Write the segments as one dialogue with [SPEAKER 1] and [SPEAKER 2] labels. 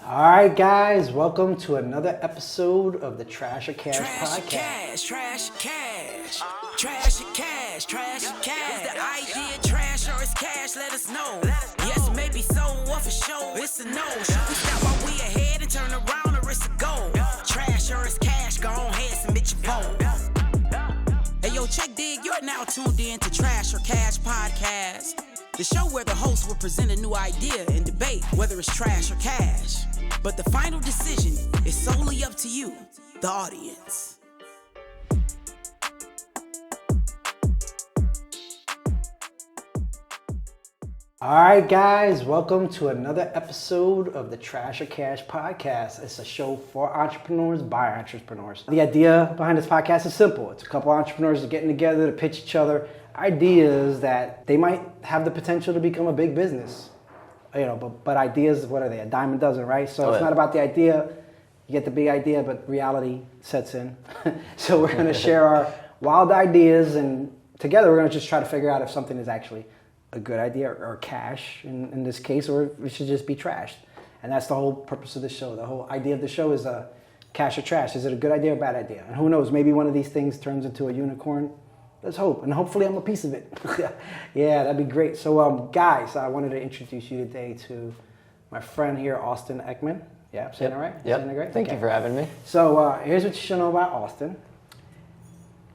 [SPEAKER 1] All right, guys, welcome to another episode of the Trash or Cash podcast.
[SPEAKER 2] Trash or cash. Is the idea trash or is cash? Let us know. Yes, maybe so, or for sure, it's a no. Should we stop while we ahead and turn around, or it's a go? Trash or is cash? Go on ahead, submit your poll. Hey, yo, check dig, you're now tuned in to Trash or Cash podcast. The show where the host will present a new idea and debate whether it's trash or cash. But the final decision is solely up to you, the audience.
[SPEAKER 1] All right, guys, welcome to another episode of the Trash or Cash podcast. It's a show for entrepreneurs by entrepreneurs. The idea behind this podcast is simple. It's a couple entrepreneurs getting together to pitch each other ideas that they might have the potential to become a big business. But ideas, what are they? A dime a dozen, right? So it's not about the idea. You get the big idea, but reality sets in. So we're going to share our wild ideas, and together we're going to just try to figure out if something is actually a good idea or cash in this case, or it should just be trashed. And that's the whole purpose of the show. The whole idea of the show is cash or trash. Is it a good idea or bad idea? And who knows, maybe one of these things turns into a unicorn. Let's hope, and hopefully I'm a piece of it. Yeah, that'd be great. So, guys, I wanted to introduce you today to my friend here, Austin Eckman. Yeah, I'm saying it right?
[SPEAKER 3] Yep.
[SPEAKER 1] Saying it great?
[SPEAKER 3] Thank you for having me.
[SPEAKER 1] So, here's what you should know about Austin.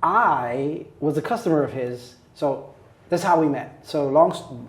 [SPEAKER 1] I was a customer of his, so that's how we met. So,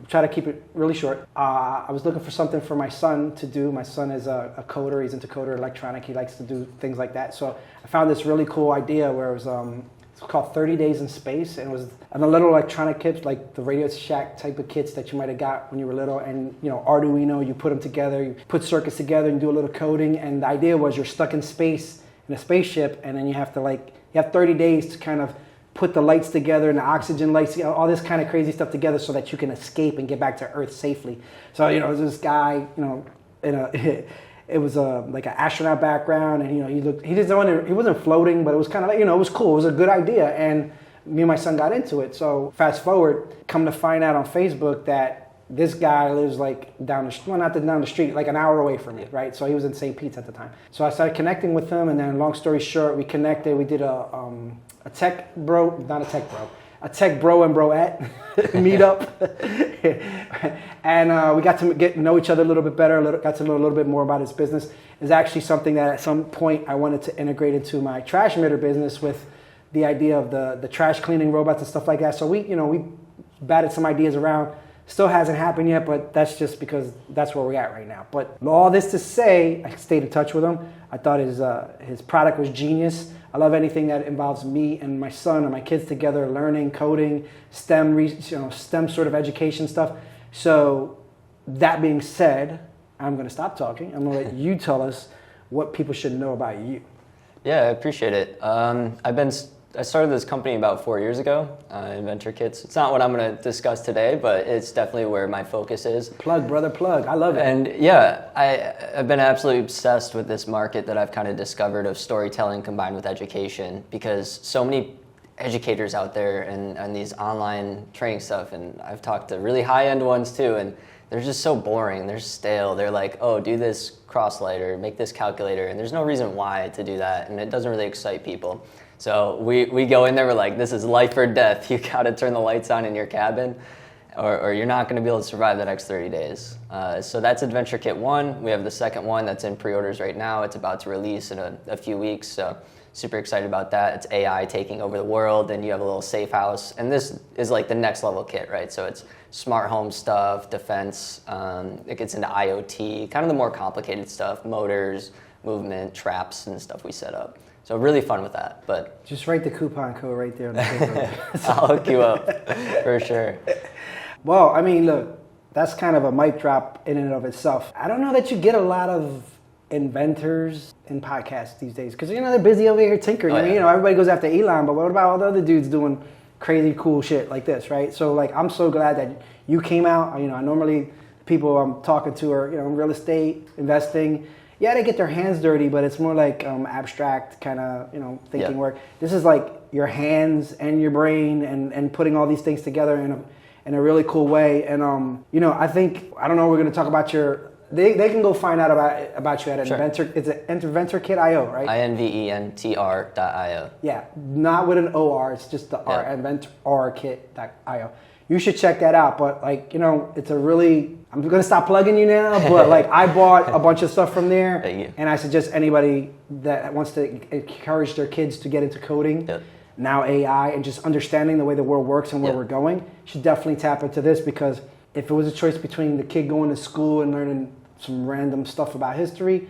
[SPEAKER 1] try to keep it really short. I was looking for something for my son to do. My son is a coder. He's into coder electronic. He likes to do things like that. So, I found this really cool idea where it was... It's called 30 Days in Space, and it was on the little electronic kits, like the Radio Shack type of kits that you might have got when you were little. And Arduino, you put them together, you put circuits together and do a little coding. And the idea was you're stuck in space in a spaceship, and then you have 30 days to kind of put the lights together and the oxygen lights, all this kind of crazy stuff together so that you can escape and get back to Earth safely. So there's this guy, it was like an astronaut background, and he wasn't floating, but it was kind of like, it was cool. It was a good idea, and me and my son got into it. So fast forward, come to find out on Facebook that this guy lives like not down the street, like an hour away from me, right? So he was in St. Pete's at the time. So I started connecting with him, and then long story short, we connected. We did a tech bro and broette meetup. And we got to get to know each other a little bit better, got to know a little bit more about his business. It's actually something that at some point I wanted to integrate into my trash emitter business with the idea of the trash cleaning robots and stuff like that. So we batted some ideas around. Still hasn't happened yet, but that's just because that's where we're at right now. But all this to say, I stayed in touch with him. I thought his product was genius. I love anything that involves me and my son and my kids together, learning, coding, STEM sort of education stuff. So that being said, I'm going to stop talking. I'm going to let you tell us what people should know about you.
[SPEAKER 3] Yeah, I appreciate it. I started this company about 4 years ago, Inventor Kits. It's not what I'm going to discuss today, but it's definitely where my focus is.
[SPEAKER 1] Plug, brother, plug. I love it.
[SPEAKER 3] And yeah, I've been absolutely obsessed with this market that I've kind of discovered of storytelling combined with education, because so many educators out there and these online training stuff, and I've talked to really high-end ones too, and they're just so boring. They're stale. They're like, oh, do this cross-light or make this calculator, and there's no reason why to do that, and it doesn't really excite people. So we go in there, we're like, this is life or death. You got to turn the lights on in your cabin, or you're not going to be able to survive the next 30 days. So that's Adventure Kit 1. We have the second one that's in pre-orders right now. It's about to release in a few weeks, so super excited about that. It's AI taking over the world, and you have a little safe house. And this is like the next level kit, right? So it's smart home stuff, defense. It gets into IoT, kind of the more complicated stuff, motors, movement, traps, and stuff we set up. So really fun with that, but...
[SPEAKER 1] Just write the coupon code right there on the paper.
[SPEAKER 3] I'll hook you up, for sure.
[SPEAKER 1] Well, I mean, look, that's kind of a mic drop in and of itself. I don't know that you get a lot of inventors in podcasts these days, because, they're busy over here tinkering.
[SPEAKER 3] Oh, yeah.
[SPEAKER 1] Everybody goes after Elon, but what about all the other dudes doing crazy cool shit like this, right? So, I'm so glad that you came out. I normally, people I'm talking to are, real estate, investing. Yeah, they get their hands dirty, but it's more like abstract kind of, thinking work. This is like your hands and your brain and putting all these things together in a really cool way. And, I think, I don't know, we're going to talk about your they can go find out about you at
[SPEAKER 3] Sure.
[SPEAKER 1] Inventor. It's InventorKit.io, right?
[SPEAKER 3] INVENTR.io.
[SPEAKER 1] Yeah, not with an OR. It's just the R.
[SPEAKER 3] Yeah.
[SPEAKER 1] InventorKit.io. You should check that out. But like, it's a really. I'm gonna stop plugging you now. But like, I bought a bunch of stuff from there,
[SPEAKER 3] Thank you.
[SPEAKER 1] and I suggest anybody that wants to encourage their kids to get into coding.
[SPEAKER 3] Yep.
[SPEAKER 1] Now AI and just understanding the way the world works and where we're going, should definitely tap into this, because if it was a choice between the kid going to school and learning some random stuff about history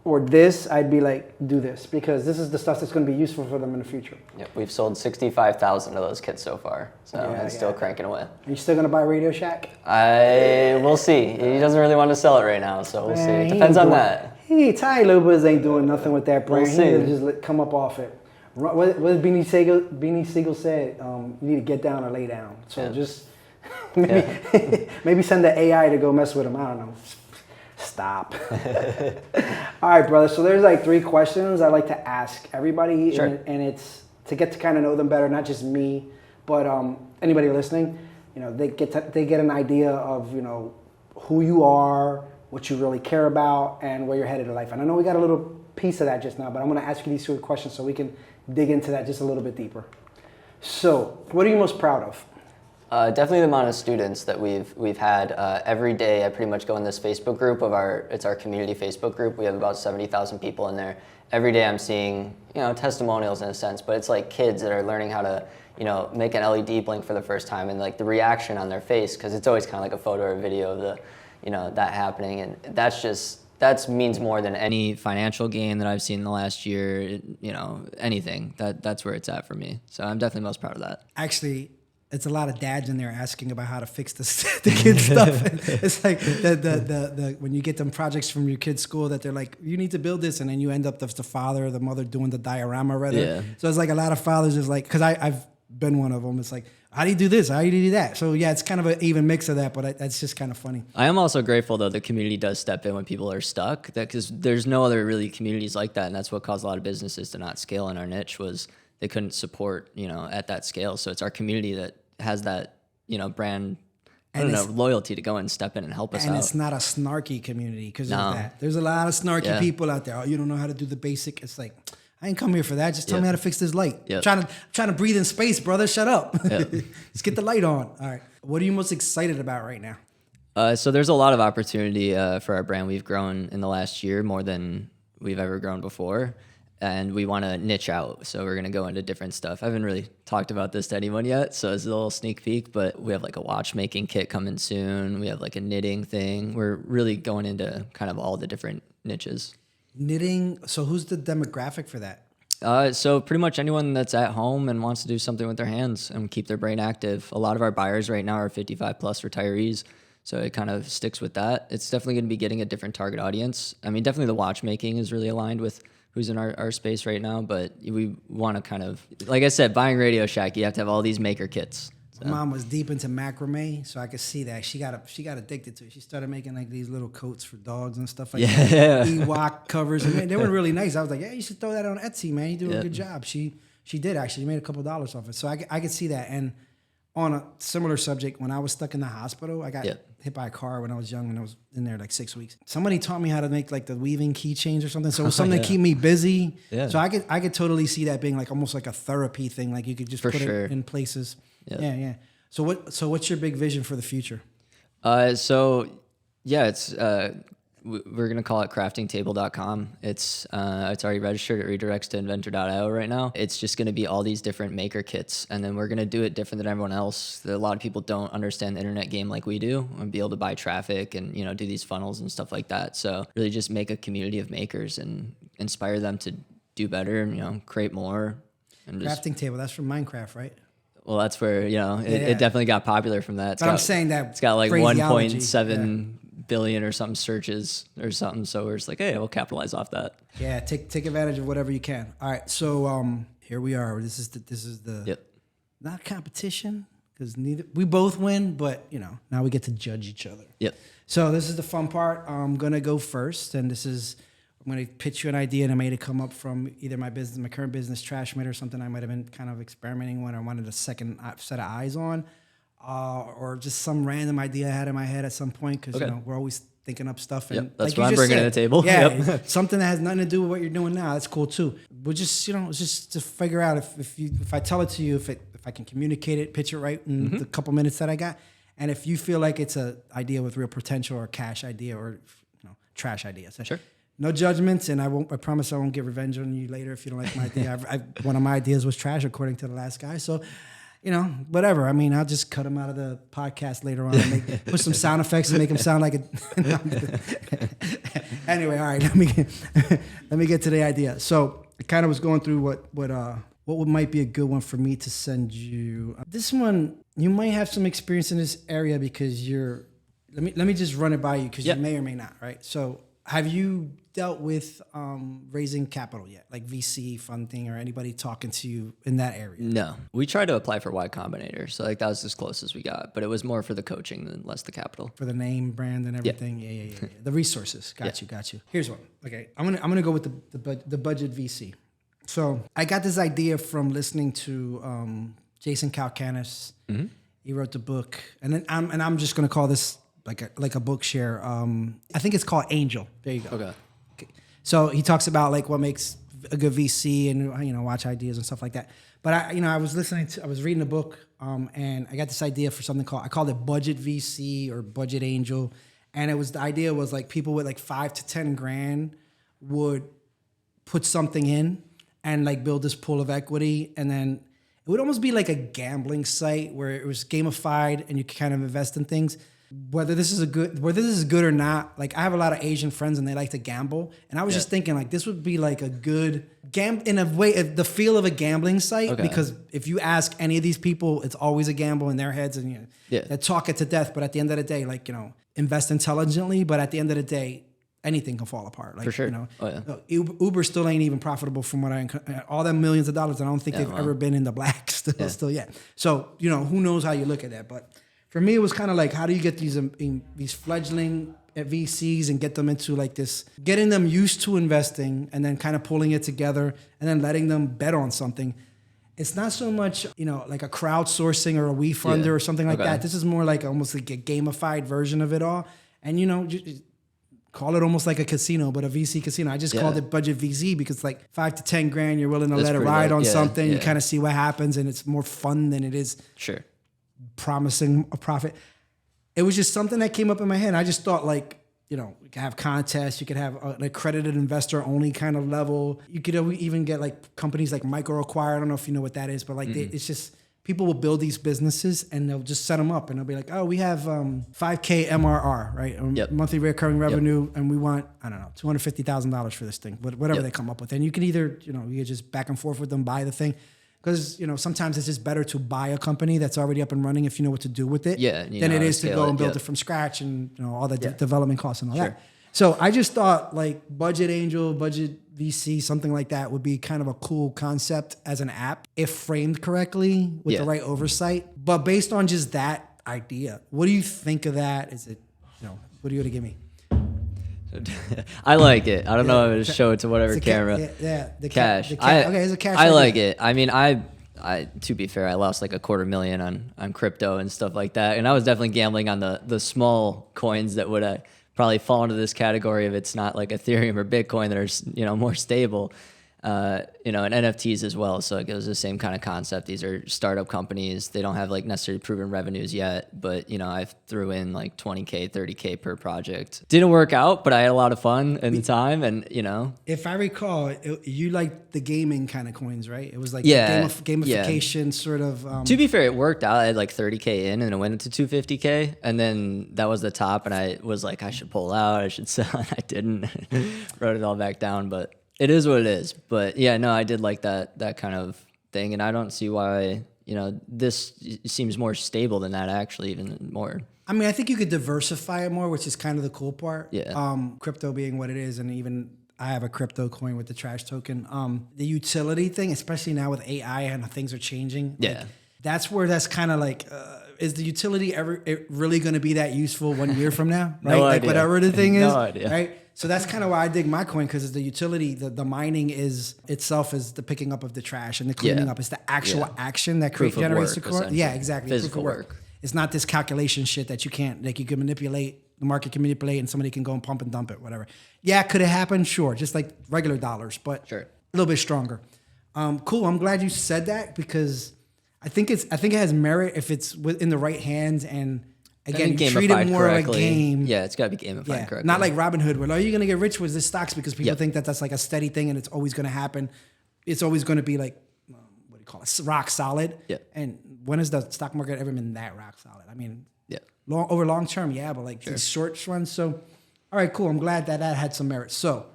[SPEAKER 1] or this, I'd be like, do this, because this is the stuff that's going to be useful for them in the future.
[SPEAKER 3] Yep. We've sold 65,000 of those kits so far, so it's still cranking away.
[SPEAKER 1] Are you still going to buy Radio Shack?
[SPEAKER 3] We'll see. He doesn't really want to sell it right now, so we'll see. It depends on that.
[SPEAKER 1] Ty Lopez ain't doing nothing with that brand.
[SPEAKER 3] We'll see.
[SPEAKER 1] He'll just come up off it. What did Beanie Siegel said? You need to get down or lay down. So just maybe send the AI to go mess with him. I don't know. Stop. All right, brother. So there's like 3 questions I like to ask everybody,
[SPEAKER 3] Sure.
[SPEAKER 1] and it's to get to kind of know them better, not just me, but anybody listening. They get an idea of who you are, what you really care about, and where you're headed in life. And I know we got a little piece of that just now, but I'm going to ask you these 2 questions so we can dig into that just a little bit deeper. So, what are you most proud of?
[SPEAKER 3] Definitely the amount of students that we've had. Every day I pretty much go in this Facebook group it's our community Facebook group. We have about 70,000 people in there. Every day I'm seeing, testimonials in a sense, but it's like kids that are learning how to, make an LED blink for the first time, and like the reaction on their face, because it's always kind of like a photo or a video of the, that happening, and that means more than any financial gain that I've seen in the last year, anything. That's where it's at for me. So I'm definitely most proud of that.
[SPEAKER 4] Actually, it's a lot of dads in there asking about how to fix the kids' stuff. It's like the when you get them projects from your kid's school that they're like, you need to build this, and then you end up the father or the mother doing the diorama rather.
[SPEAKER 3] Yeah.
[SPEAKER 4] So it's like a lot of fathers is like, because I've been one of them. It's like, how do you do this? How do you do that? So yeah, it's kind of an even mix of that, but that's just kind of funny.
[SPEAKER 3] I am also grateful though the community does step in when people are stuck, because there's no other really communities like that, and that's what caused a lot of businesses to not scale in our niche, was they couldn't support at that scale. So it's our community that has that brand loyalty to go and step in and help us out.
[SPEAKER 4] And it's not a snarky community because
[SPEAKER 3] No.
[SPEAKER 4] of that. There's a lot of snarky people out there. Oh, you don't know how to do the basic. It's like, I ain't come here for that. Just tell me how to fix this light.
[SPEAKER 3] Yep.
[SPEAKER 4] I'm trying to breathe in space, brother. Shut up.
[SPEAKER 3] Yep.
[SPEAKER 4] Let's get the light on. All right. What are you most excited about right now?
[SPEAKER 3] So there's a lot of opportunity for our brand. We've grown in the last year more than we've ever grown before, and we want to niche out. So we're going to go into different stuff. I haven't really talked about this to anyone yet, so it's a little sneak peek, but we have like a watchmaking kit coming soon. We have like a knitting thing. We're really going into kind of all the different niches.
[SPEAKER 4] Knitting. So who's the demographic for that?
[SPEAKER 3] So pretty much anyone that's at home and wants to do something with their hands and keep their brain active. A lot of our buyers right now are 55 plus retirees, so it kind of sticks with that. It's definitely going to be getting a different target audience. I mean, definitely the watchmaking is really aligned with who's in our space right now, but we want to kind of, like I said, buying Radio Shack, you have to have all these maker kits. So.
[SPEAKER 4] My mom was deep into macrame, so I could see that. She got addicted to it. She started making like these little coats for dogs and stuff like that.
[SPEAKER 3] Yeah.
[SPEAKER 4] Ewok covers. And they were really nice. I was like, yeah, you should throw that on Etsy, man. You do a good job. She did actually. She made a couple dollars off it. So I could see that. And on a similar subject, when I was stuck in the hospital, I got hit by a car when I was young, when I was in there like 6 weeks. Somebody taught me how to make like the weaving keychains or something. So it was something to keep me busy. Yeah. So I could totally see that being like almost like a therapy thing. Like you could just put it in places. Yep. Yeah. So what's your big vision for the future?
[SPEAKER 3] It's we're gonna call it craftingtable.com. It's already registered. It redirects to inventor.io right now. It's just gonna be all these different maker kits, and then we're gonna do it different than everyone else. A lot of people don't understand the internet game like we do, and be able to buy traffic and do these funnels and stuff like that. So really just make a community of makers and inspire them to do better and create more. And
[SPEAKER 4] Crafting table. That's from Minecraft, right?
[SPEAKER 3] Well, that's where it definitely got popular from that.
[SPEAKER 4] I'm saying that
[SPEAKER 3] it's got like 1.7 billion or something searches or something. So we're just like, hey, we'll capitalize off that.
[SPEAKER 4] Yeah, take advantage of whatever you can. All right, so here we are. This is the not competition, because we both win, but now we get to judge each other.
[SPEAKER 3] Yep.
[SPEAKER 4] So this is the fun part. I'm gonna go first, and I'm going to pitch you an idea, and I made it come up from either my current business, TrashMate, or something I might have been kind of experimenting with or wanted a second set of eyes on, or just some random idea I had in my head at some point, because we're always thinking up stuff. And
[SPEAKER 3] that's
[SPEAKER 4] like
[SPEAKER 3] what
[SPEAKER 4] you
[SPEAKER 3] I'm
[SPEAKER 4] just
[SPEAKER 3] bringing
[SPEAKER 4] said,
[SPEAKER 3] to the table.
[SPEAKER 4] Yeah,
[SPEAKER 3] Yep.
[SPEAKER 4] something that has nothing to do with what you're doing now. That's cool too. We'll just, it's just to figure out if I tell it to you, if I can communicate it, pitch it right in the couple minutes that I got, and if you feel like it's an idea with real potential or a cash idea or trash idea. So
[SPEAKER 3] Sure.
[SPEAKER 4] no judgments, and I promise I won't get revenge on you later if you don't like my idea. One of my ideas was trash according to the last guy, so. Whatever. I mean, I'll just cut him out of the podcast later on and put some sound effects and make him sound like a. Anyway, all right. Let me get to the idea. So I kind of was going through what might be a good one for me to send you. This one, you might have some experience in this area because you're. Let me just run it by you because you may or may not. Right. So have you dealt with raising capital yet, like VC funding or anybody talking to you in that area?
[SPEAKER 3] No, we tried to apply for Y Combinator, so like that was as close as we got, but it was more for the coaching than less the capital.
[SPEAKER 4] For the name, brand, and everything. Yeah. The resources. Got you. Here's one. Okay, I'm gonna go with the budget VC. So I got this idea from listening to Jason Calacanis. Mm-hmm. He wrote the book, and I'm just gonna call this like a book share. I think it's called Angel. There you go.
[SPEAKER 3] Okay.
[SPEAKER 4] So he talks about like what makes a good VC and watch ideas and stuff like that. But I was reading a book and I got this idea for something I called it budget VC or budget angel, and the idea was like people with like $5 to $10,000 would put something in and like build this pool of equity, and then it would almost be like a gambling site where it was gamified and you could kind of invest in things. Whether this is good or not, like I have a lot of Asian friends and they like to gamble, and I was just thinking like this would be like a good in a way, the feel of a gambling site, because if you ask any of these people, it's always a gamble in their heads, and they talk it to death. But at the end of the day, like invest intelligently. But at the end of the day, anything can fall apart. Like,
[SPEAKER 3] for sure.
[SPEAKER 4] Uber still ain't even profitable from what all them millions of dollars. I don't think they've ever been in the black still yet. So who knows how you look at that, but. For me, it was kind of like, how do you get these fledgling VCs and get them into like this, getting them used to investing and then kind of pulling it together and then letting them bet on something. It's not so much, like a crowdsourcing or a WeFunder or something like that. This is more like almost like a gamified version of it all. And, just call it almost like a casino, but a VC casino. I just called it budget VC because like $5 to $10,000, you're willing to let it ride on something. Yeah. You kind of see what happens, and it's more fun than it is.
[SPEAKER 3] Sure.
[SPEAKER 4] Promising a profit. It was just something that came up in my head. I just thought like, you could have contests, you could have an accredited investor only kind of level. You could even get like companies like MicroAcquire. I don't know if you know what that is, but like it's just, people will build these businesses and they'll just set them up and they'll be like, oh, we have 5K MRR, right? Monthly recurring revenue. And we want, I don't know, $250,000 for this thing, whatever they come up with. And you can either, you just back and forth with them, buy the thing. Because, sometimes it's just better to buy a company that's already up and running if you know what to do with it than it is to go and build it from scratch and all the development costs and all that. So I just thought like budget angel, budget VC, something like that would be kind of a cool concept as an app if framed correctly with the right oversight. But based on just that idea, what do you think of that? Is it, what are you going to give me?
[SPEAKER 3] I like it. I don't know if I'm going to show it to whatever camera.
[SPEAKER 4] The
[SPEAKER 3] cash.
[SPEAKER 4] Okay, it's a cash.
[SPEAKER 3] I like it. I mean, I to be fair, I lost like $250,000 on crypto and stuff like that, and I was definitely gambling on the small coins that would probably fall into this category if it's not like Ethereum or Bitcoin that are more stable. And NFTs as well. So it was the same kind of concept. These are startup companies. They don't have like necessarily proven revenues yet, but I threw in like 20K, 30K per project. Didn't work out, but I had a lot of fun in the time. And
[SPEAKER 4] if I recall, you liked the gaming kind of coins, right? It was like gamification sort of.
[SPEAKER 3] To be fair, it worked out. I had like 30K in and it went into 250K. And then that was the top. And I was like, I should pull out. I should sell. And I didn't. Wrote it all back down, but it is what it is. But I did like that kind of thing. And I don't see why, this seems more stable than that, actually, even more.
[SPEAKER 4] I mean, I think you could diversify it more, which is kind of the cool part.
[SPEAKER 3] Yeah.
[SPEAKER 4] Crypto being what it is. And even I have a crypto coin with the trash token. The utility thing, especially now with AI and things are changing.
[SPEAKER 3] Yeah.
[SPEAKER 4] That's where that's kind of like, is the utility ever really going to be that useful 1 year from now? Right?
[SPEAKER 3] No
[SPEAKER 4] like
[SPEAKER 3] idea.
[SPEAKER 4] Whatever the thing is.
[SPEAKER 3] No idea.
[SPEAKER 4] Right? So that's kind of why I dig my coin, because the utility, the mining is itself is the picking up of the trash and the cleaning up. It's the actual action that generates the coin. Yeah, exactly.
[SPEAKER 3] Physical
[SPEAKER 4] Proof of
[SPEAKER 3] work.
[SPEAKER 4] It's not this calculation shit that you can't, like you can manipulate the market can manipulate and somebody can go and pump and dump it, whatever. Yeah, could it happen? Sure, just like regular dollars, but
[SPEAKER 3] Sure.
[SPEAKER 4] a little bit stronger. Cool. I'm glad you said that because I think it has merit if it's in the right hands and again you treat it more like a game.
[SPEAKER 3] Yeah, it's got to be gamified correctly.
[SPEAKER 4] Not like Robin Hood, where you're going to get rich with this stocks because people think that that's like a steady thing and it's always going to happen. It's always going to be like what do you call it, rock solid.
[SPEAKER 3] Yeah.
[SPEAKER 4] And when has the stock market ever been that rock solid? I mean,
[SPEAKER 3] yeah,
[SPEAKER 4] over long term, yeah, but like these short runs. So, all right, cool. I'm glad that had some merit. So,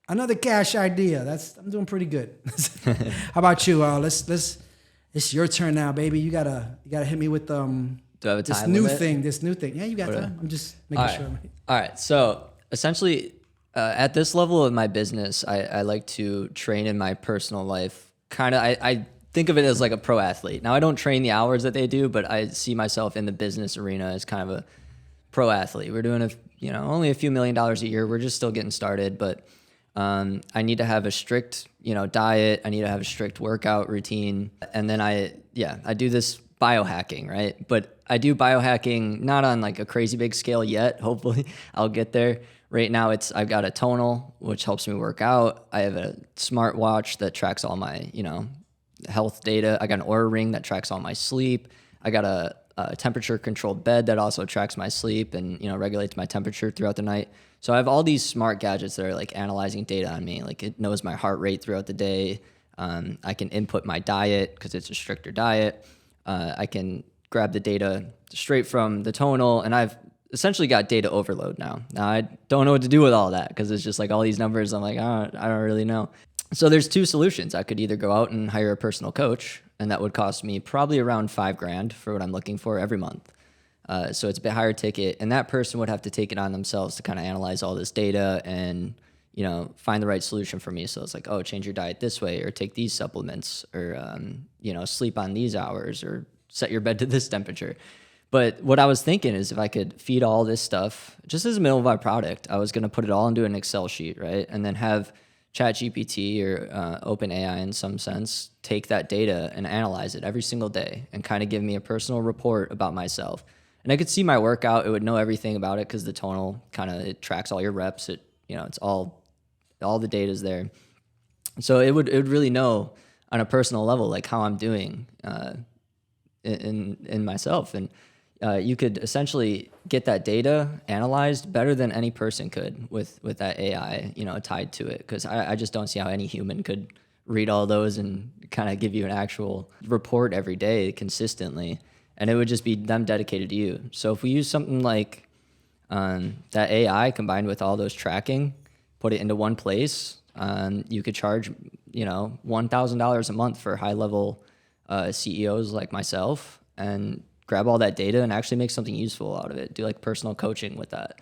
[SPEAKER 4] another cash idea. I'm doing pretty good. How about you? It's your turn now, baby. You gotta hit me with
[SPEAKER 3] Do I have a
[SPEAKER 4] this
[SPEAKER 3] time
[SPEAKER 4] new
[SPEAKER 3] limit?
[SPEAKER 4] thing. This new thing. Yeah, you got time. I'm just making sure.
[SPEAKER 3] All right. So essentially, at this level of my business, I like to train in my personal life. Kind of, I think of it as like a pro athlete. Now, I don't train the hours that they do, but I see myself in the business arena as kind of a pro athlete. We're doing only a few $1 million a year. We're just still getting started, but I need to have a strict, diet. I need to have a strict workout routine. And then I do this biohacking, right? But I do biohacking not on like a crazy big scale yet. Hopefully I'll get there. Right now I've got a tonal, which helps me work out. I have a smartwatch that tracks all my, health data. I got an Oura ring that tracks all my sleep. I got a temperature controlled bed that also tracks my sleep and, regulates my temperature throughout the night. So I have all these smart gadgets that are like analyzing data on me. Like it knows my heart rate throughout the day. I can input my diet because it's a stricter diet. I can grab the data straight from the tonal, and I've essentially got data overload now. Now I don't know what to do with all that because it's just like all these numbers. I'm like, I don't really know. So there's two solutions. I could either go out and hire a personal coach, and that would cost me probably around $5,000 for what I'm looking for every month. So it's a bit higher ticket, and that person would have to take it on themselves to kind of analyze all this data and, find the right solution for me. So it's like, change your diet this way, or take these supplements, or, sleep on these hours, or set your bed to this temperature. But what I was thinking is if I could feed all this stuff just as a minimal viable product, I was going to put it all into an Excel sheet, right? And then have ChatGPT or OpenAI in some sense take that data and analyze it every single day and kind of give me a personal report about myself. And I could see my workout. It would know everything about it because the tonal it tracks all your reps. It's all the data is there. So it would really know on a personal level like how I'm doing in myself. And you could essentially get that data analyzed better than any person could with that AI, tied to it. Because I just don't see how any human could read all those and kind of give you an actual report every day consistently. And it would just be them dedicated to you. So if we use something like that AI combined with all those tracking, put it into one place, you could charge, $1,000 a month for high-level CEOs like myself, and grab all that data and actually make something useful out of it. Do like personal coaching with that.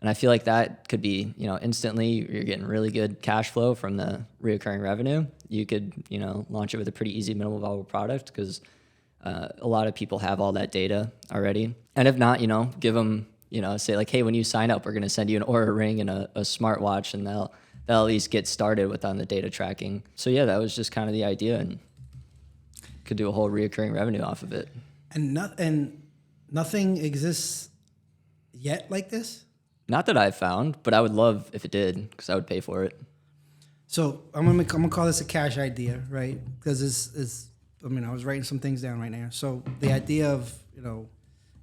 [SPEAKER 3] And I feel like that could be, instantly you're getting really good cash flow from the reoccurring revenue. You could, launch it with a pretty easy minimal viable product because a lot of people have all that data already. And if not, give them, say like, hey, when you sign up, we're going to send you an Oura ring and a smartwatch, and they'll at least get started with on the data tracking. So yeah, that was just kind of the idea, and could do a whole reoccurring revenue off of it.
[SPEAKER 4] And nothing exists yet like this?
[SPEAKER 3] Not that I've found, but I would love if it did because I would pay for it.
[SPEAKER 4] So I'm gonna call this a cash idea, right? Because I was writing some things down right now. So the idea of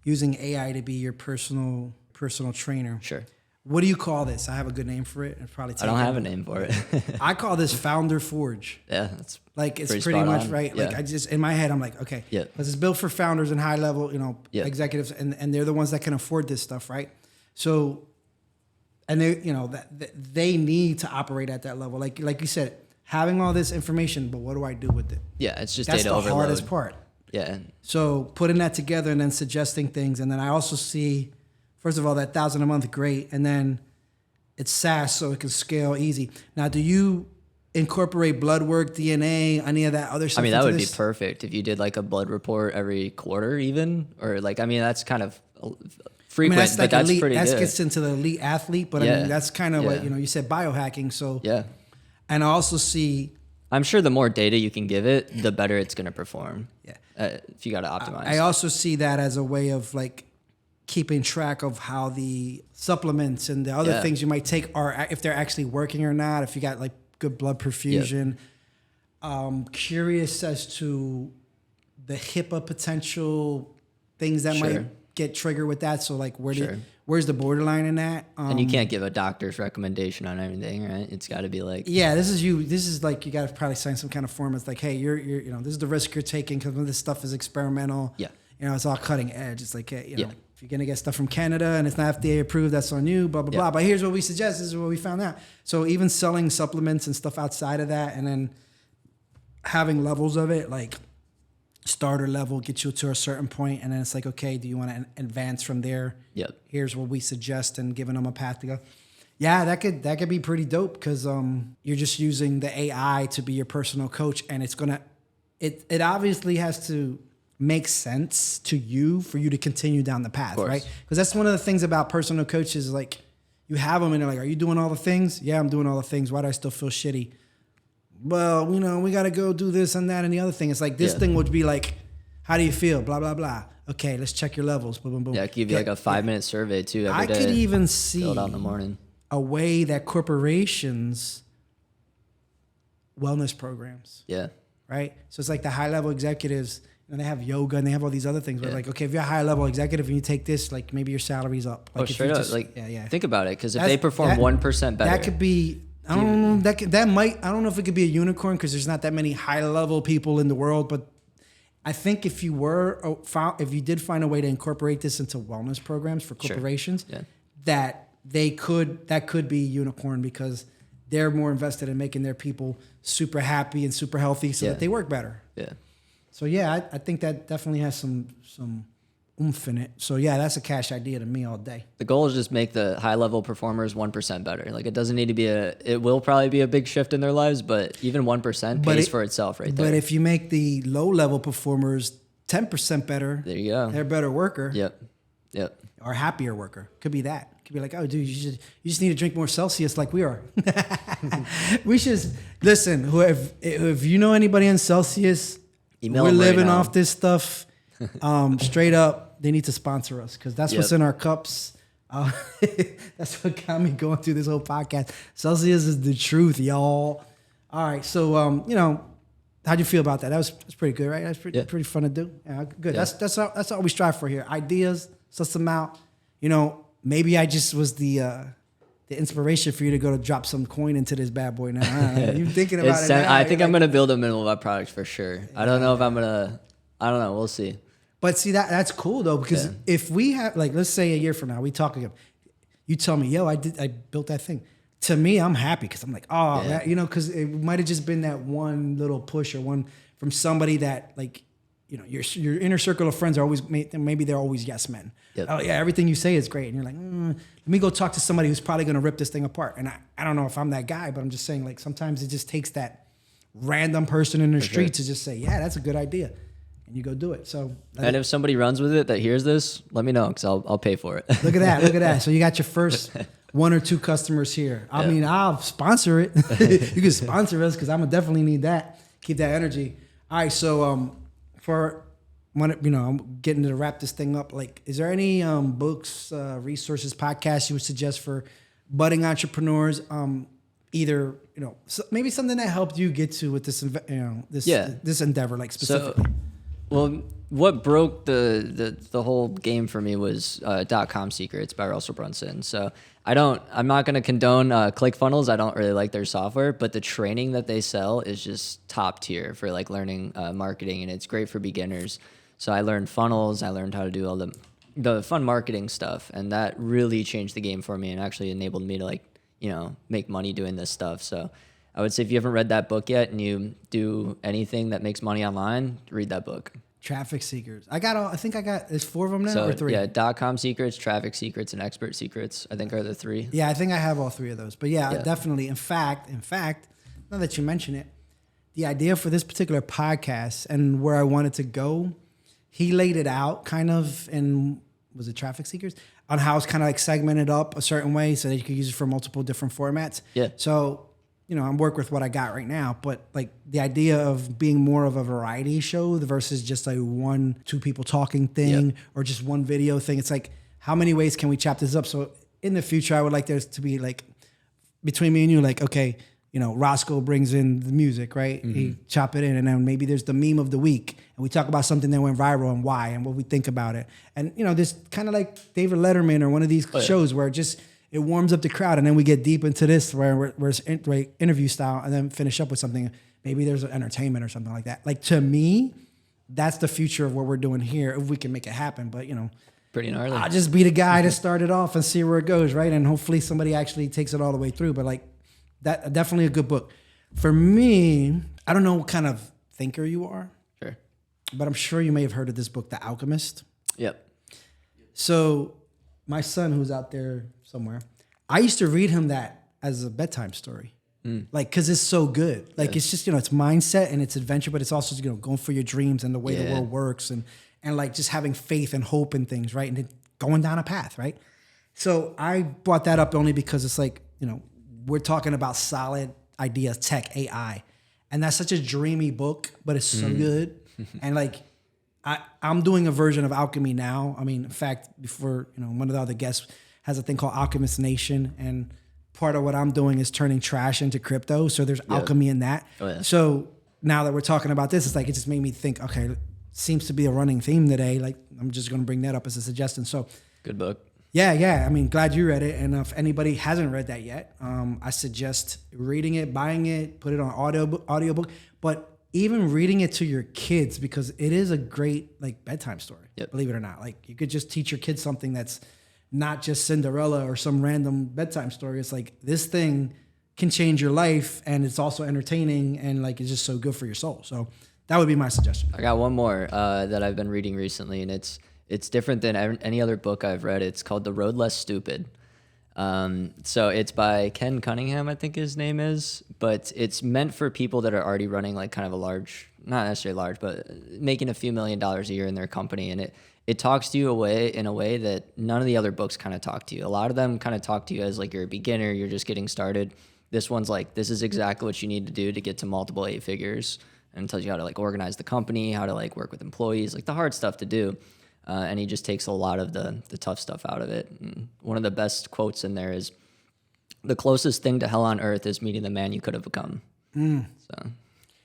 [SPEAKER 4] using AI to be your personal trainer.
[SPEAKER 3] Sure.
[SPEAKER 4] What do you call this? I have a good name for it.
[SPEAKER 3] I don't have a name for it.
[SPEAKER 4] I call this Founder Forge.
[SPEAKER 3] Yeah, that's
[SPEAKER 4] like it's pretty much on. Right.
[SPEAKER 3] Yeah.
[SPEAKER 4] Like I just in my head, I'm like, okay,
[SPEAKER 3] yeah,
[SPEAKER 4] because it's built for founders and high level, executives, and they're the ones that can afford this stuff, right? So, and they need to operate at that level, like you said, having all this information. But what do I do with it?
[SPEAKER 3] Yeah, it's just
[SPEAKER 4] that's
[SPEAKER 3] data overload.
[SPEAKER 4] That's the hardest part.
[SPEAKER 3] Yeah.
[SPEAKER 4] So putting that together and then suggesting things, and then I also see, first of all, that $1,000 a month, great, and then it's SaaS, so it can scale easy. Now, do you incorporate blood work, DNA, any of that other stuff?
[SPEAKER 3] That would be perfect if you did like a blood report every quarter, even, or that's kind of frequent, but that's
[SPEAKER 4] elite,
[SPEAKER 3] pretty good.
[SPEAKER 4] That gets into the elite athlete, but that's kind of what you said, biohacking. So
[SPEAKER 3] yeah,
[SPEAKER 4] and I also see.
[SPEAKER 3] I'm sure the more data you can give it, the better it's going to perform.
[SPEAKER 4] Yeah,
[SPEAKER 3] if you got to optimize.
[SPEAKER 4] I also see that as a way of like keeping track of how the supplements and the other things you might take are, if they're actually working or not, if you got like good blood perfusion. Curious as to the HIPAA potential things that might get triggered with that. So like where's the borderline in that?
[SPEAKER 5] And you can't give a doctor's recommendation on anything, right? It's got to be like,
[SPEAKER 4] this is like, you got to probably sign some kind of form. It's like, hey, you're this is the risk you're taking because this stuff is experimental.
[SPEAKER 5] Yeah.
[SPEAKER 4] It's all cutting edge. It's like, hey, if you're going to get stuff from Canada and it's not FDA approved, that's on you, blah, blah, blah. But here's what we suggest. This is what we found out. So even selling supplements and stuff outside of that, and then having levels of it, like starter level, get you to a certain point, and then it's like, okay, do you want to advance from there?
[SPEAKER 5] Yep.
[SPEAKER 4] Here's what we suggest, and giving them a path to go. Yeah, that could be pretty dope because you're just using the AI to be your personal coach, and it obviously has to make sense to you for you to continue down the path, right? Because that's one of the things about personal coaches, like you have them and they're like, are you doing all the things? Yeah, I'm doing all the things. Why do I still feel shitty? Well, we got to go do this and that and the other thing. It's like this thing would be like, how do you feel? Blah, blah, blah. Okay, let's check your levels. Boom, boom, boom.
[SPEAKER 5] Yeah, give you like a 5-minute survey too every day.
[SPEAKER 4] I could even see
[SPEAKER 5] fill it out in the morning.
[SPEAKER 4] A way that corporations wellness programs.
[SPEAKER 5] Yeah.
[SPEAKER 4] Right? So it's like the high level executives, and they have yoga and they have all these other things. But like, okay, if you're a high level executive and you take this, like maybe your salary's up. Like
[SPEAKER 5] straight up. Like, think about it. Because if they perform 1% better,
[SPEAKER 4] that could be. I don't know. I don't know if it could be a unicorn because there's not that many high level people in the world. But I think if you did find a way to incorporate this into wellness programs for corporations, that could be unicorn because they're more invested in making their people super happy and super healthy so that they work better.
[SPEAKER 5] Yeah.
[SPEAKER 4] So I think that definitely has some oomph in it. So that's a cash idea to me all day.
[SPEAKER 5] The goal is just make the high level performers 1% better. Like it doesn't need to be it will probably be a big shift in their lives, but even 1% pays for itself right there.
[SPEAKER 4] But if you make the low level performers 10% better, there you go. They're a better worker.
[SPEAKER 5] Yep.
[SPEAKER 4] Or happier worker. Could be that. Could be like, oh dude, you just need to drink more Celsius like we are. We should listen, if you know anybody on Celsius,
[SPEAKER 5] email
[SPEAKER 4] we're living
[SPEAKER 5] right
[SPEAKER 4] off this stuff. Straight up, they need to sponsor us because that's what's in our cups. That's what got me going through this whole podcast. Celsius is the truth, y'all. All right, so how'd you feel about that? That's pretty good, right? That's pretty fun to do. Yeah, good. Yeah. That's all we strive for here. Ideas, suss them out. Maybe I just was the inspiration for you to go to drop some coin into this bad boy now. I don't know. You thinking about it now,
[SPEAKER 5] I think I'm gonna build a minimal vibe product for sure. I don't know if I'm gonna. I don't know. We'll see.
[SPEAKER 4] But see that's cool though because if we have let's say a year from now we talk again, you tell me, yo, I built that thing. To me, I'm happy because I'm like, because it might have just been that one little push or one from somebody that your inner circle of friends are always maybe they're always yes men. Yep. Oh yeah, everything you say is great, and you're like, let me go talk to somebody who's probably gonna rip this thing apart. And I don't know if I'm that guy, but I'm just saying like sometimes it just takes that random person in the street to just say, yeah, that's a good idea. And you go do it. So,
[SPEAKER 5] and if somebody runs with it that hears this, let me know because I'll pay for it.
[SPEAKER 4] Look at that. So you got your first 1 or 2 customers here. I mean, I'll sponsor it. You can sponsor us because I'm gonna definitely need that. Keep that energy. All right. So I'm getting to wrap this thing up. Like, is there any books, resources, podcasts you would suggest for budding entrepreneurs? Either maybe something that helped you get to with this this endeavor, like specifically.
[SPEAKER 5] Well, what broke the whole game for me was .com Secrets by Russell Brunson. So I'm not going to condone ClickFunnels. I don't really like their software, but the training that they sell is just top tier for like learning marketing, and it's great for beginners. So I learned funnels. I learned how to do all the fun marketing stuff, and that really changed the game for me and actually enabled me to make money doing this stuff. So I would say if you haven't read that book yet and you do anything that makes money online, read that book.
[SPEAKER 4] Traffic Seekers. There's 4 of them now or 3?
[SPEAKER 5] Yeah, .com Secrets, Traffic Secrets, and Expert Secrets, I think are the 3.
[SPEAKER 4] Yeah, I think I have all 3 of those. But definitely. In fact, now that you mention it, the idea for this particular podcast and where I wanted to go, he laid it out kind of in, was it Traffic Seekers? On how it's kind of like segmented up a certain way so that you could use it for multiple different formats.
[SPEAKER 5] Yeah.
[SPEAKER 4] So, I'm working with what I got right now, but like the idea of being more of a variety show versus just a 1-2 people talking thing or just one video thing. It's like, how many ways can we chop this up? So in the future, I would like there to be like, between me and you, like, okay, you know, Roscoe brings in the music, right? He chop it in, and then maybe there's the meme of the week, and we talk about something that went viral and why and what we think about it. And, you know, this kind of like David Letterman or one of these shows where it warms up the crowd, and then we get deep into this where it's interview style, and then finish up with something. Maybe there's an entertainment or something like that. Like, to me, that's the future of what we're doing here, if we can make it happen. But, you know,
[SPEAKER 5] Pretty gnarly.
[SPEAKER 4] I'll just be the guy to start it off and see where it goes, right? And hopefully somebody actually takes it all the way through. But like, that definitely a good book. For me, I don't know what kind of thinker you are,
[SPEAKER 5] Sure.
[SPEAKER 4] but I'm sure you may have heard of this book, The Alchemist.
[SPEAKER 5] Yep.
[SPEAKER 4] So my son, who's out there somewhere, I used to read him that as a bedtime story. Like, because it's so good. Like, it's just, you know, it's mindset and it's adventure, but it's also, you know, going for your dreams and the way the world works, and like just having faith and hope in things, right? And then going down a path, right? So I brought that up only because it's like, you know, we're talking about solid ideas, tech, AI. And that's such a dreamy book, but it's so good. And like, I'm doing a version of alchemy now. I mean, in fact, before, you know, one of the other guests has a thing called Alchemist Nation, and part of what I'm doing is turning trash into crypto. So there's alchemy in that. Oh, yeah. So now that we're talking about this, it's like, it just made me think, okay, seems to be a running theme today. Like, I'm just going to bring that up as a suggestion. So
[SPEAKER 5] Good book.
[SPEAKER 4] yeah. I mean, glad you read it. And if anybody hasn't read that yet, I suggest reading it, buying it, put it on audiobook, but even reading it to your kids, because it is a great like bedtime story, believe it or not. Like, you could just teach your kids something that's not just Cinderella or some random bedtime story. It's like, this thing can change your life, and it's also entertaining, and like, it's just so good for your soul. So that would be my suggestion.
[SPEAKER 5] I got one more that I've been reading recently, and it's different than any other book I've read. It's called The Road Less Stupid. So it's by Ken Cunningham, I think his name is, but it's meant for people that are already running like kind of a large, not necessarily large, but making a few $1 million a year in their company. And it talks to you in a way that none of the other books kind of talk to you. A lot of them kind of talk to you as like you're a beginner, you're just getting started. This one's like, this is exactly what you need to do to get to multiple 8 figures, and tells you how to like organize the company, how to like work with employees, like the hard stuff to do. And he just takes a lot of the tough stuff out of it. And one of the best quotes in there is, the closest thing to hell on earth is meeting the man you could have become. So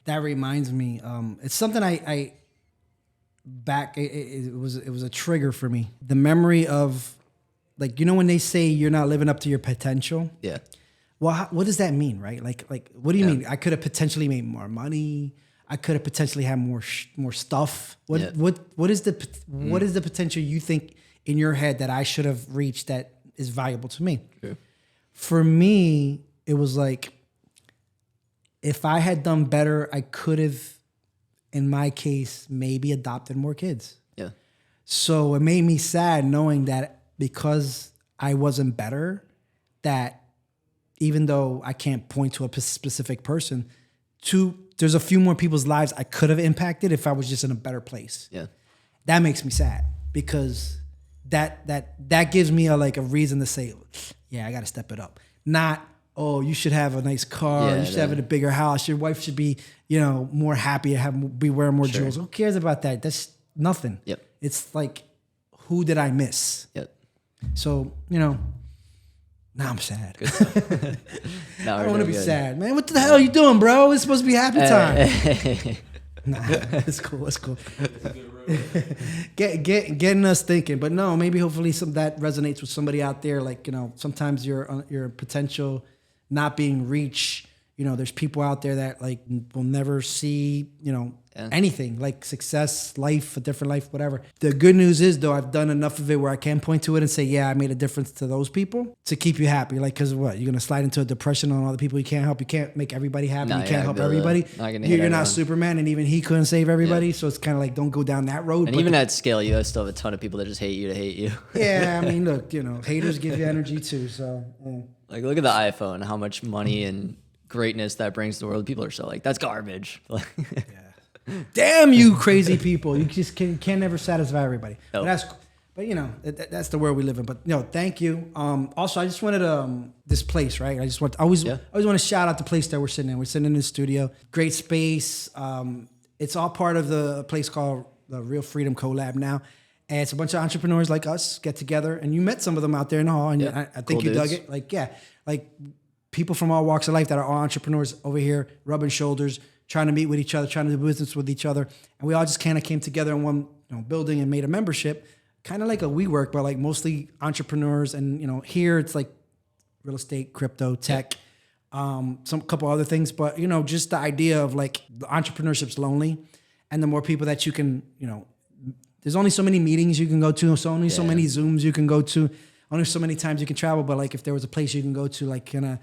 [SPEAKER 4] that reminds me, it's something it was a trigger for me. The memory of, like, you know, when they say you're not living up to your potential.
[SPEAKER 5] Yeah.
[SPEAKER 4] Well, what does that mean, right? Like, what do you mean? I could have potentially made more money. I could have potentially had more stuff. What is the potential you think in your head that I should have reached that is valuable to me?
[SPEAKER 5] Sure.
[SPEAKER 4] For me, it was like, if I had done better, I could have, in my case, maybe adopted more kids.
[SPEAKER 5] Yeah.
[SPEAKER 4] So it made me sad knowing that because I wasn't better, that even though I can't point to a specific person, there's a few more people's lives I could have impacted if I was just in a better place.
[SPEAKER 5] Yeah.
[SPEAKER 4] That makes me sad, because that gives me a reason to say, yeah, I got to step it up. Not, oh, you should have a nice car, you should have a bigger house, your wife should be, more happy, be wearing more jewels. Who cares about that? That's nothing.
[SPEAKER 5] Yep.
[SPEAKER 4] It's like, who did I miss?
[SPEAKER 5] Yep.
[SPEAKER 4] So, now I'm sad. I don't want to be sad, man. What the hell are you doing, bro? It's supposed to be happy time. Nah, it's cool. It's cool. Getting us thinking, but no, maybe hopefully that resonates with somebody out there. Like, sometimes your potential not being reached. There's people out there that will never see, anything like success, life, a different life, whatever. The good news is, though, I've done enough of it where I can point to it and say, yeah, I made a difference to those people to keep you happy. Like, because what? You're going to slide into a depression on all the people you can't help. You can't make everybody happy. You can't help everybody. You're not Superman, and even he couldn't save everybody. Yeah. So it's kind of like, don't go down that road.
[SPEAKER 5] And even at scale, you still have a ton of people that just hate you to hate you.
[SPEAKER 4] Yeah, I mean, look, haters give you energy too. So, yeah.
[SPEAKER 5] Like, look at the iPhone, how much money and greatness that brings to the world. People are so like, that's garbage.
[SPEAKER 4] Yeah. Damn you, crazy people! You just can never satisfy everybody.
[SPEAKER 5] Nope.
[SPEAKER 4] But that's the world we live in. But thank you. Also, I just wanted this place, right? I always want to shout out the place that we're sitting in. We're sitting in the studio, great space. It's all part of the place called the Real Freedom Collab now, And it's a bunch of entrepreneurs like us get together, and you met some of them out there in the hall, and I think
[SPEAKER 5] Cool
[SPEAKER 4] you dug
[SPEAKER 5] dudes.
[SPEAKER 4] it. Like people from all walks of life that are all entrepreneurs over here, rubbing shoulders, trying to meet with each other, trying to do business with each other. And we all just kind of came together in one building and made a membership, kind of like a WeWork, but like mostly entrepreneurs. And, here it's like real estate, crypto, tech, some couple other things. But, just the idea of like the entrepreneurship's lonely. And the more people that you can, there's only so many meetings you can go to, so many Zooms you can go to, only so many times you can travel. But like if there was a place you can go to, like kind of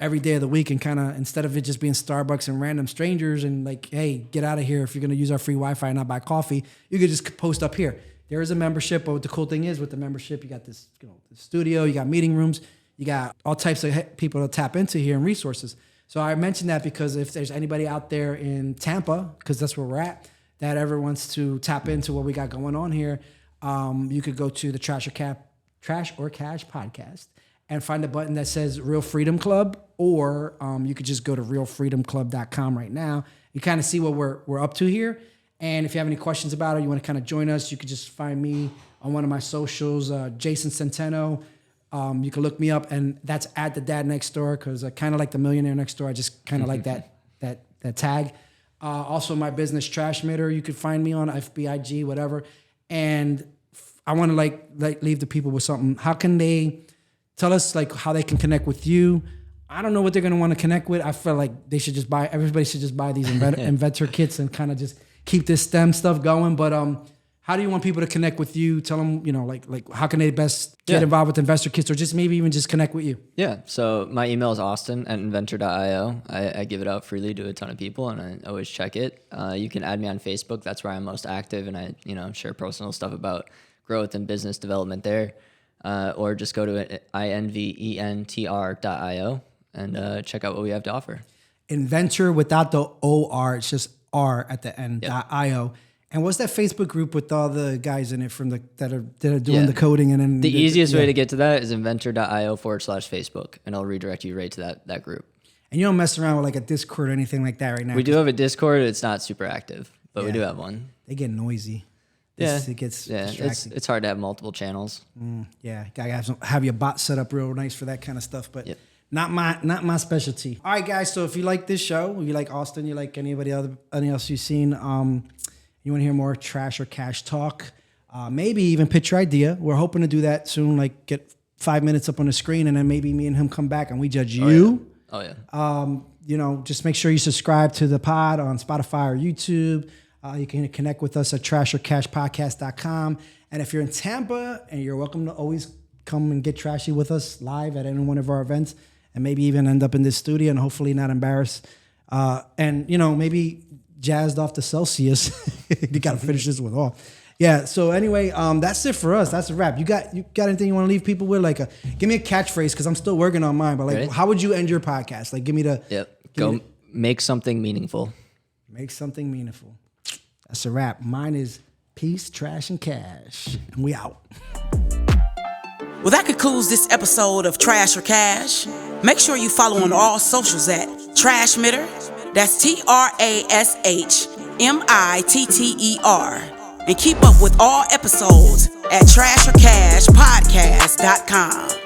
[SPEAKER 4] every day of the week, and kind of instead of it just being Starbucks and random strangers and like, hey, get out of here if you're gonna use our free Wi-Fi and not buy coffee, you could just post up here. There is a membership, but what the cool thing is with the membership, you got this, the studio, you got meeting rooms, you got all types of people to tap into here and resources. So I mentioned that because if there's anybody out there in Tampa, because that's where we're at, that ever wants to tap into what we got going on here, you could go to the Trash or Cash podcast and find a button that says Real Freedom Club, or you could just go to realfreedomclub.com right now. You kind of see what we're up to here. And if you have any questions about it, you want to kind of join us, you could just find me on one of my socials, Jason Centeno. You can look me up, and that's at the Dad Next Door, because I kind of like the Millionaire Next Door. I just kind of like that tag. Also, my business Trash Mitter, you could find me on FBIG, whatever. And I want to like leave the people with something. How can they tell us like how they can connect with you? I don't know what they're going to want to connect with. I feel like everybody should just buy these inventor kits and kind of just keep this STEM stuff going. But how do you want people to connect with you? Tell them, like how can they best get involved with investor kits, or just maybe even just connect with you? Yeah.
[SPEAKER 5] So my email is austin@inventor.io. I give it out freely to a ton of people, and I always check it. You can add me on Facebook. That's where I'm most active, and I share personal stuff about growth and business development there. Or just go to inventr.io and check out what we have to offer.
[SPEAKER 4] Inventor without the OR, it's just R at the end, .io. And what's that Facebook group with all the guys in it that are doing the coding? And then
[SPEAKER 5] the easiest way to get to that is inventor.io/Facebook, and I'll redirect you right to that group.
[SPEAKER 4] And you don't mess around with like a Discord or anything like that right now?
[SPEAKER 5] We do have a Discord. It's not super active, but we do have one.
[SPEAKER 4] They get noisy. It gets distracting.
[SPEAKER 5] It's hard to have multiple channels.
[SPEAKER 4] Gotta have your bot set up real nice for that kind of stuff, but not my specialty. All right, guys. So if you like this show, you like Austin, you like anybody else you've seen, you want to hear more Trash or Cash talk, maybe even pitch your idea. We're hoping to do that soon. Like get 5 minutes up on the screen, and then maybe me and him come back and we judge you.
[SPEAKER 5] Oh yeah.
[SPEAKER 4] Just make sure you subscribe to the pod on Spotify or YouTube. You can connect with us at trashorcashpodcast.com. And if you're in Tampa, and you're welcome to always come and get trashy with us live at any one of our events, and maybe even end up in this studio and hopefully not embarrassed. And, maybe jazzed off the Celsius. You got to finish this with all. Yeah. So anyway, that's it for us. That's a wrap. You got anything you want to leave people with? Like, give me a catchphrase, because I'm still working on mine. But like, how would you end your podcast? Like, give me the.
[SPEAKER 5] Go make something meaningful.
[SPEAKER 4] Make something meaningful. That's a wrap. Mine is peace, trash, and cash. And we out.
[SPEAKER 2] Well, that concludes this episode of Trash or Cash. Make sure you follow on all socials at Trash Mitter. That's TrashMitter. And keep up with all episodes at trashorcashpodcast.com.